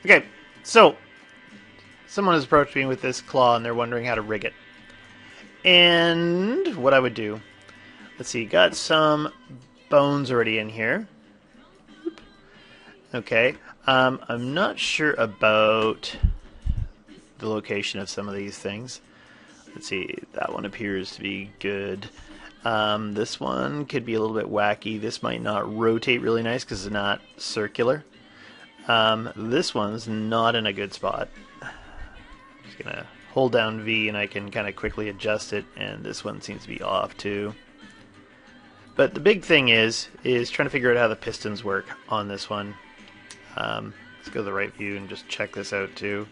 Okay, so someone has approached me with this claw and they're wondering how to rig it. And what I would do, let's see, got some bones already in here. Okay, I'm not sure about the location of some of these things. Let's see, that one appears to be good. This one could be a little bit wacky. This might not rotate really nice because it's not circular. This one's not in a good spot. Just gonna hold down V and I can kind of quickly adjust it, and this one seems to be off too. But the big thing is trying to figure out how the pistons work on this one. Let's go to the right view and just check this out too.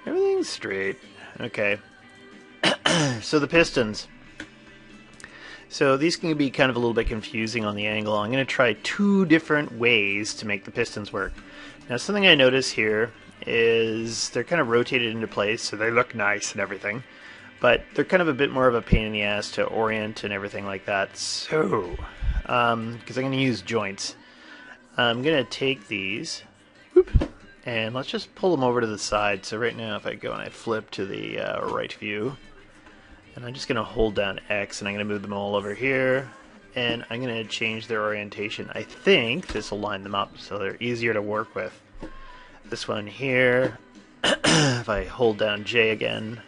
Everything's straight. Okay. So the pistons. So these can be kind of a little bit confusing on the angle. I'm going to try two different ways to make the pistons work. Now something I notice here is they're kind of rotated into place, so they look nice and everything. But they're kind of a bit more of a pain in the ass to orient and everything like that. So, because I'm going to use joints, I'm going to take these, whoop, and let's just pull them over to the side. So right now if I go and I flip to the right view, and I'm just going to hold down X and I'm going to move them all over here, and I'm going to change their orientation. I think this will line them up so they're easier to work with. This one here, if I hold down J again,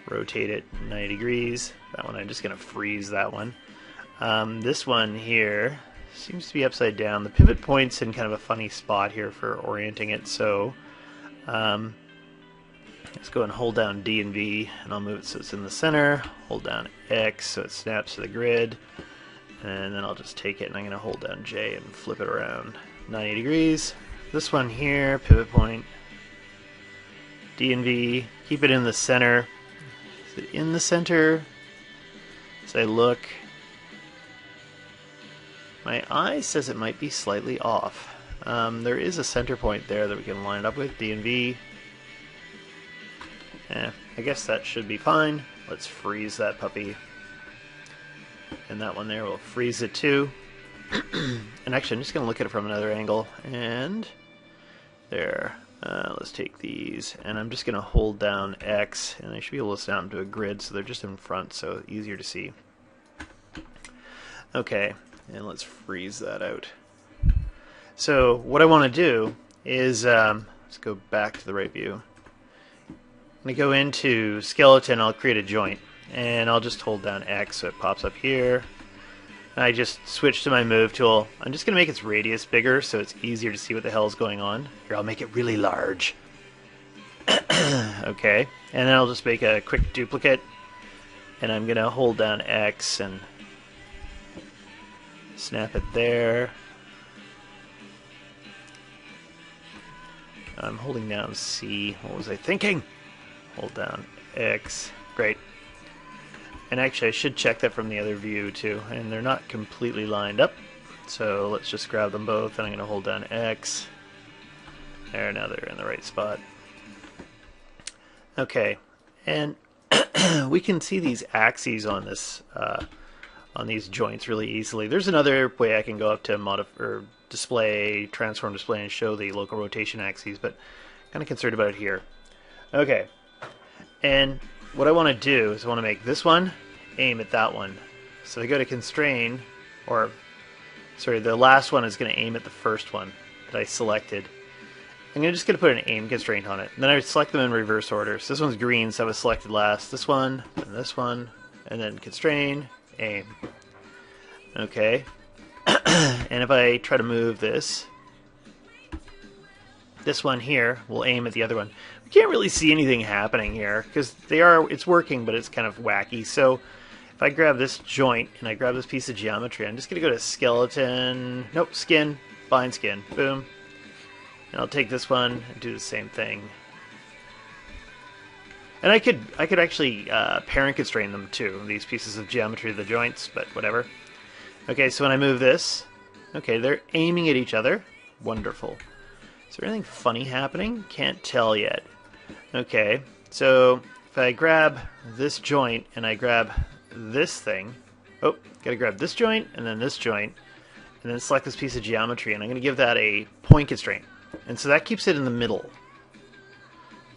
rotate it 90 degrees. That one I'm just going to freeze that one. This one here seems to be upside down. The pivot point's in kind of a funny spot here for orienting it, so let's go and hold down D and V, and I'll move it so it's in the center. Hold down X so it snaps to the grid, and then I'll just take it and I'm going to hold down J and flip it around 90 degrees. This one here, pivot point, D and V, keep it in the center. Is it in the center? As I look, my eye says it might be slightly off. There is a center point there that we can line it up with, D and V. I guess that should be fine. Let's freeze that puppy. And that one there will freeze it too. And actually I'm just going to look at it from another angle. And there. Let's take these. And I'm just going to hold down X. And I should be able to snap them to a grid so they're just in front, so easier to see. Okay. And let's freeze that out. So what I want to do is, let's go back to the right view. I'm going to go into skeleton, I'll create a joint, and I'll just hold down X so it pops up here. And I just switch to my move tool. I'm just going to make its radius bigger so it's easier to see what the hell is going on. Here, I'll make it really large. Okay, and then I'll just make a quick duplicate, and I'm going to hold down X and snap it there. I'm holding down C. What was I thinking? Hold down X. Great. And actually I should check that from the other view too. And they're not completely lined up. So let's just grab them both and I'm going to hold down X. There, now they're in the right spot. Okay. And we can see these axes on this on these joints really easily. There's another way I can go up to modify or display, transform display, and show the local rotation axes, but I'm kind of concerned about it here. Okay. And what I want to do is I want to make this one aim at that one. So I go to constrain, or sorry, the last one is going to aim at the first one that I selected. I'm just going to put an aim constraint on it. And then I select them in reverse order. So this one's green, so I was selected last. This one, and then constrain, aim. Okay. And if I try to move this one here will aim at the other one. We can't really see anything happening here because it's working, but it's kind of wacky. So if I grab this joint and I grab this piece of geometry, I'm just going to go to skeleton, nope, skin, bind skin, boom. And I'll take this one and do the same thing. And I could actually parent constrain them too, these pieces of geometry, the joints, but whatever. Okay, so when I move this, okay, they're aiming at each other. Wonderful. Is there anything funny happening? Can't tell yet. Okay, so if I grab this joint and I grab this thing, oh, gotta grab this joint and then this joint, and then select this piece of geometry, and I'm gonna give that a point constraint. And so that keeps it in the middle.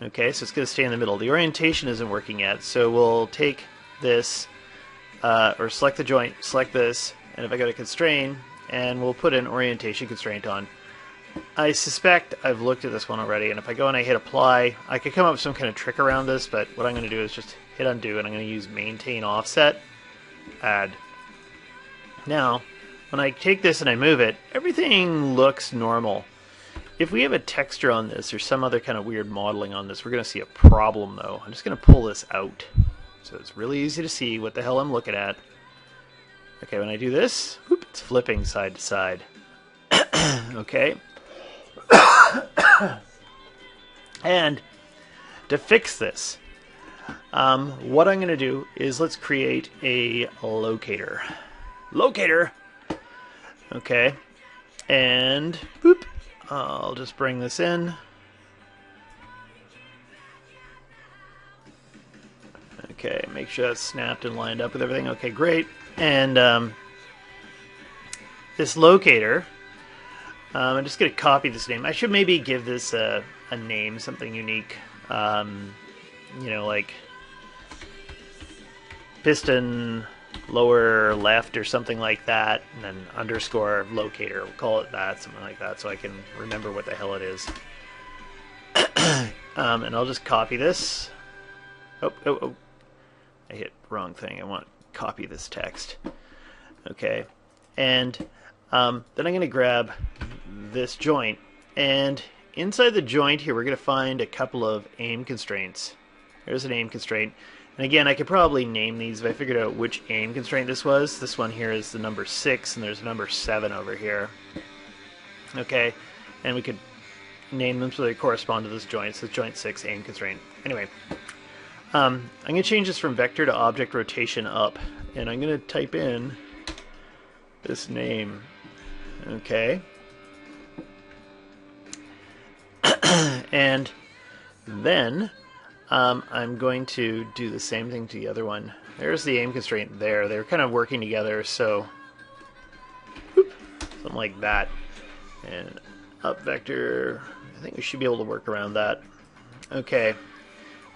Okay, so it's going to stay in the middle. The orientation isn't working yet, so we'll take this, or select the joint, select this, and if I go to constrain, and we'll put an orientation constraint on. I suspect I've looked at this one already, and if I go and I hit apply, I could come up with some kind of trick around this, but what I'm going to do is just hit undo, and I'm going to use maintain offset, add. Now, when I take this and I move it, everything looks normal. If we have a texture on this or some other kind of weird modeling on this, we're going to see a problem though. I'm just going to pull this out. So it's really easy to see what the hell I'm looking at. Okay, when I do this, whoop, it's flipping side to side. Okay. And to fix this, what I'm going to do is let's create a locator. Locator! Okay. And, boop. I'll just bring this in. Okay, make sure that's snapped and lined up with everything. Okay, great. And this locator, I'm just going to copy this name. I should maybe give this a name, something unique. You know, like piston lower left or something like that, and then underscore locator. We'll call it that, something like that, so I can remember what the hell it is. And I'll just copy this. Oh. I hit wrong thing. I want to copy this text. Okay. And then I'm going to grab this joint, and inside the joint here we're going to find a couple of aim constraints. There's an aim constraint. And again, I could probably name these if I figured out which aim constraint this was. This one here is the number 6, and there's number 7 over here. Okay, and we could name them so they correspond to this joint. So joint 6, aim constraint. Anyway, I'm going to change this from vector to object rotation up, and I'm going to type in this name. Okay. And then I'm going to do the same thing to the other one. There's the aim constraint there. They're kind of working together, so whoop, something like that. And up vector, I think we should be able to work around that. Okay.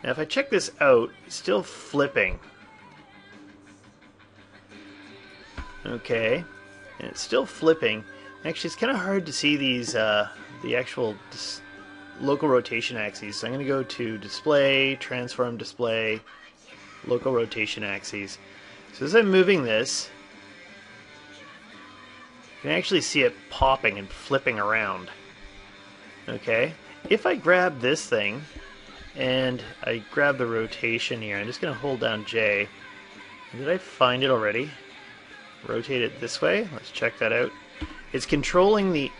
Now if I check this out, it's still flipping. Okay. And it's still flipping. Actually, it's kind of hard to see these, the actual local rotation axes. So I'm going to go to display, transform display, local rotation axes. So as I'm moving this, you can actually see it popping and flipping around. Okay, if I grab this thing and I grab the rotation here, I'm just going to hold down J. Did I find it already? Rotate it this way. Let's check that out. It's controlling the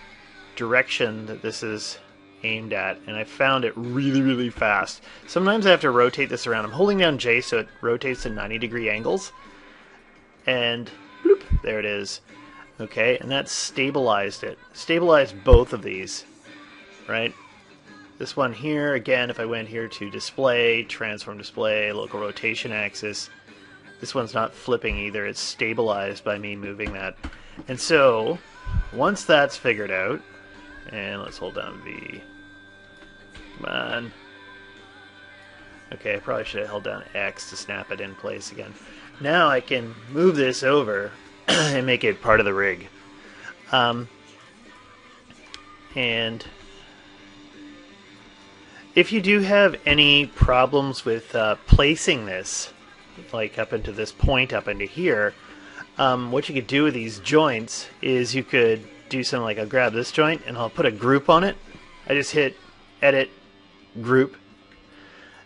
direction that this is aimed at, and I found it really fast. Sometimes I have to rotate this around. I'm holding down J so it rotates to 90-degree angles, and bloop, there it is. Okay, and that stabilized it. Stabilized both of these, right? This one here, again, if I went here to display, transform display, local rotation axis, this one's not flipping either. It's stabilized by me moving that. And so, once that's figured out, and let's hold down V. Come on. Okay, I probably should have held down X to snap it in place again. Now I can move this over and make it part of the rig. And if you do have any problems with placing this, like up into this point, up into here, what you could do with these joints is you could do something like, I'll grab this joint and I'll put a group on it. I just hit edit group.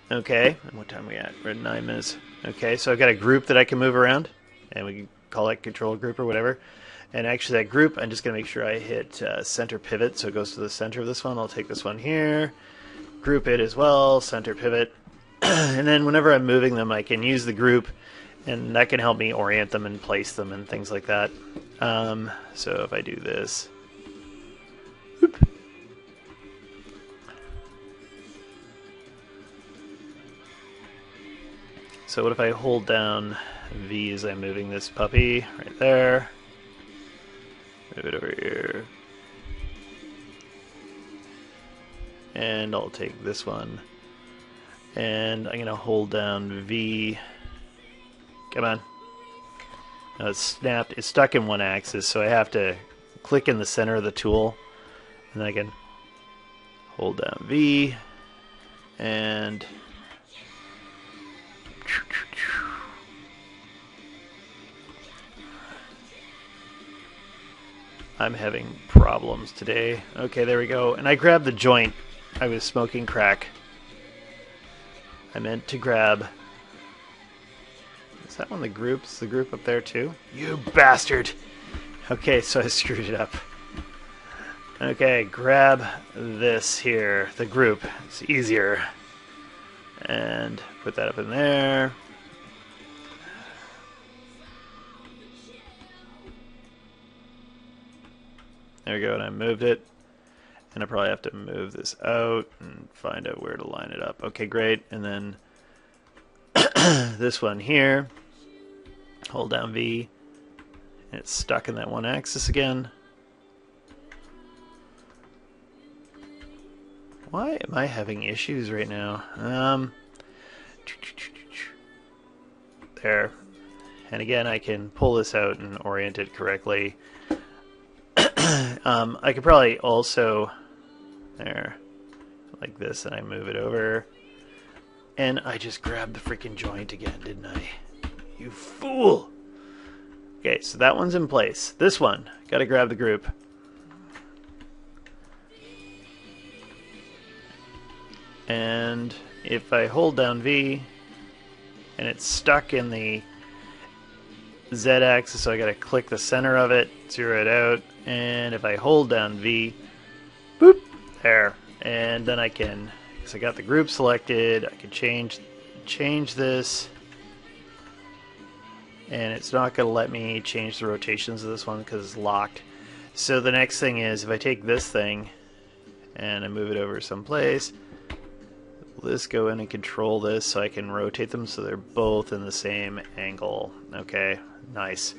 Okay, and what time are we at? We're at 9 minutes. Okay, so I've got a group that I can move around, and we can call it control group or whatever. And actually that group, I'm just going to make sure I hit center pivot so it goes to the center of this one. I'll take this one here, group it as well, center pivot. And then whenever I'm moving them, I can use the group, and that can help me orient them and place them and things like that. So if I do this, whoop. So what if I hold down V as I'm moving this puppy right there? Move it over here. and I'll take this one, and I'm gonna hold down V. Come on. Now it's snapped. It's stuck in one axis, so I have to click in the center of the tool, and then I can hold down V, and I'm having problems today. Okay, there we go. And I grabbed the joint. I was smoking crack. I meant to grab... Is that one of the groups? The group up there too? You bastard! Okay, so I screwed it up. Okay, grab this here. The group. It's easier. And put that up in there. There we go, and I moved it. And I probably have to move this out and find out where to line it up. Okay, great. And then this one here. Hold down V. And it's stuck in that one axis again. Why am I having issues right now? There. And again, I can pull this out and orient it correctly. I could probably also, there, like this, and I move it over. And I just grabbed the freaking joint again, didn't I? You fool! Okay, so that one's in place. This one, gotta grab the group. And if I hold down V, and it's stuck in the Z-axis, so I gotta click the center of it, zero it out, and if I hold down V, boop, there, and then I can, because I got the group selected, I can change this, and it's not gonna let me change the rotations of this one because it's locked. So the next thing is, if I take this thing and I move it over someplace, will this go in and control this so I can rotate them so they're both in the same angle? Okay, nice.